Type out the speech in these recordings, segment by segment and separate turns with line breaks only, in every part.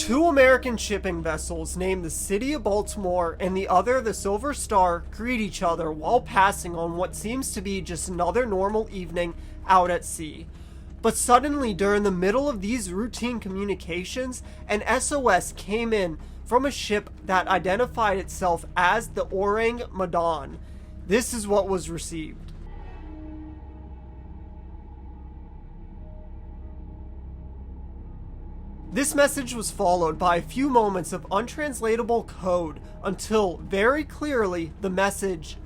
Two American shipping vessels named the City of Baltimore and the other the Silver Star greet each other while passing on what seems to be just another normal evening out at sea. But suddenly, during the middle of these routine communications, an SOS came in from a ship that identified itself as the Ourang Medan. This is what was received. This message was followed by a few moments of untranslatable code until, very clearly, the message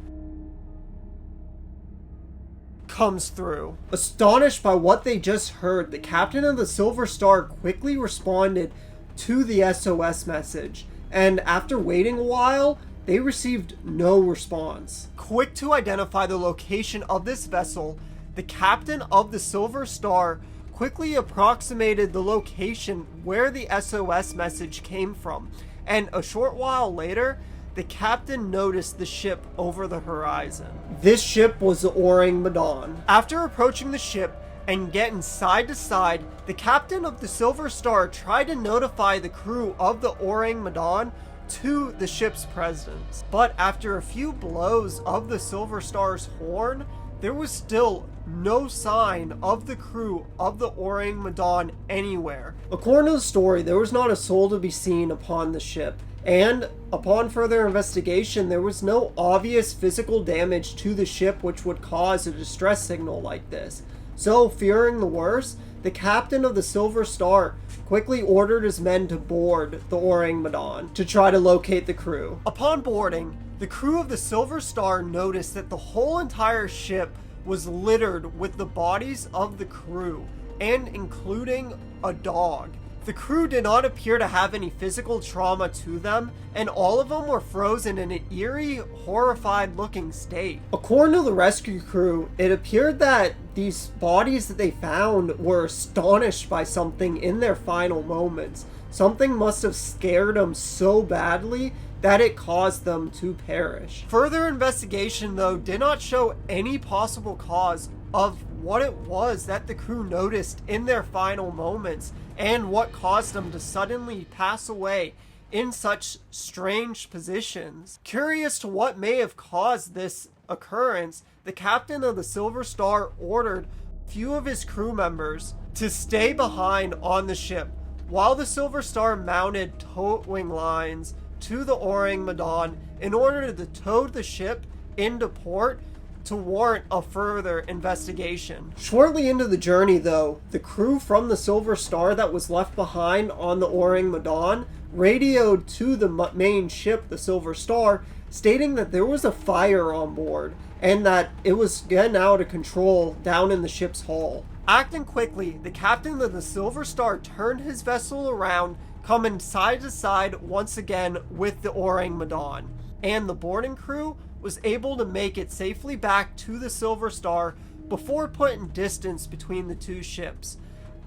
comes through. Astonished by what they just heard, the captain of the Silver Star quickly responded to the SOS message, and after waiting a while, they received no response. Quick to identify the location of this vessel, the captain of the Silver Star quickly approximated the location where the SOS message came from, and a short while later, the captain noticed the ship over the horizon. This ship was the Ourang Medan. After approaching the ship and getting side to side, the captain of the Silver Star tried to notify the crew of the Ourang Medan to the ship's presence. But after a few blows of the Silver Star's horn, there was still no sign of the crew of the Ourang Medan anywhere. According to the story, there was not a soul to be seen upon the ship, and upon further investigation, there was no obvious physical damage to the ship which would cause a distress signal like this. So, fearing the worst, the captain of the Silver Star quickly ordered his men to board the Ourang Medan to try to locate the crew. Upon boarding, the crew of the Silver Star noticed that the whole entire ship was littered with the bodies of the crew, and including a dog. The crew did not appear to have any physical trauma to them, and all of them were frozen in an eerie, horrified looking state. According to the rescue crew, it appeared that these bodies that they found were astonished by something in their final moments. Something must have scared them so badly that it caused them to perish. Further investigation, though, did not show any possible cause of what it was that the crew noticed in their final moments and what caused them to suddenly pass away in such strange positions. Curious to what may have caused this occurrence, the captain of the Silver Star ordered a few of his crew members to stay behind on the ship while the Silver Star mounted towing lines to the Ourang Medan in order to tow the ship into port to warrant a further investigation. Shortly into the journey, though, the crew from the Silver Star that was left behind on the Ourang Medan radioed to the main ship, the Silver Star, stating that there was a fire on board and that it was getting out of control down in the ship's hull. Acting quickly, the captain of the Silver Star turned his vessel around, coming side to side once again with the Ourang Medan, and the boarding crew was able to make it safely back to the Silver Star before putting distance between the two ships.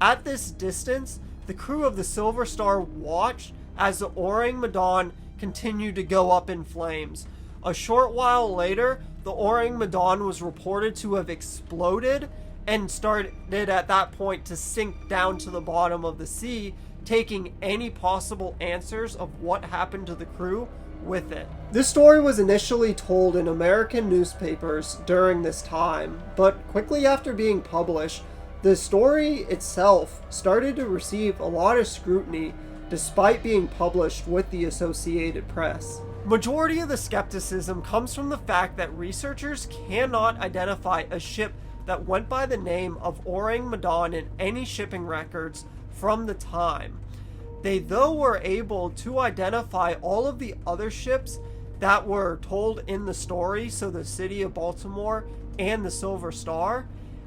At this distance, the crew of the Silver Star watched as the Ourang Medan continued to go up in flames. A short while later, the Ourang Medan was reported to have exploded and started at that point to sink down to the bottom of the sea, taking any possible answers of what happened to the crew with it. This story was initially told in American newspapers during this time, but quickly after being published, the story itself started to receive a lot of scrutiny despite being published with the Associated Press. Majority of the skepticism comes from the fact that researchers cannot identify a ship that went by the name of Ourang Medan in any shipping records from the time. They, though, were able to identify all of the other ships that were told in the story, so the City of Baltimore and the Silver Star,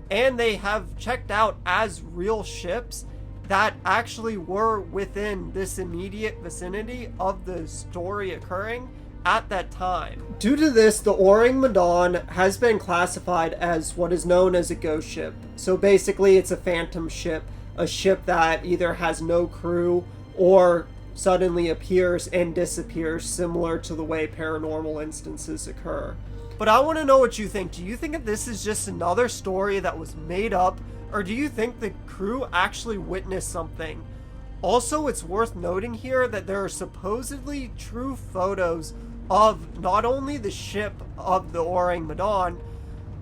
and they have checked out as real ships that actually were within this immediate vicinity of the story occurring at that time. Due to this, the Ourang Medan has been classified as what is known as a ghost ship. So basically it's a phantom ship, a ship that either has no crew or suddenly appears and disappears, similar to the way paranormal instances occur. But I want to know what you think. Do you think that this is just another story that was made up, or do you think the crew actually witnessed something? Also, it's worth noting here that there are supposedly true photos of not only the ship of the Ourang Medan,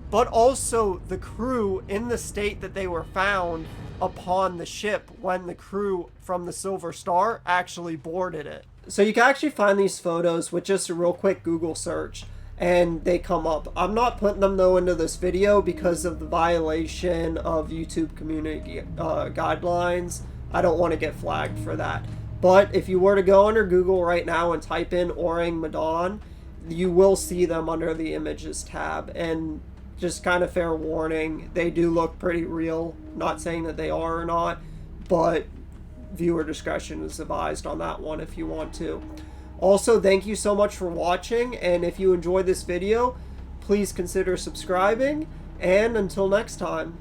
but also the crew in the state that they were found upon the ship when the crew from the Silver Star actually boarded it. So you can actually find these photos with just a real quick Google search, and they come up. I'm not putting them though into this video because of the violation of YouTube community guidelines. I don't want to get flagged for that. But if you were to go under Google right now and type in Ourang Medan, you will see them under the images tab. And just kind of fair warning, they do look pretty real. Not saying that they are or not, but viewer discretion is advised on that one if you want to. Also, thank you so much for watching, and if you enjoyed this video, please consider subscribing, and until next time.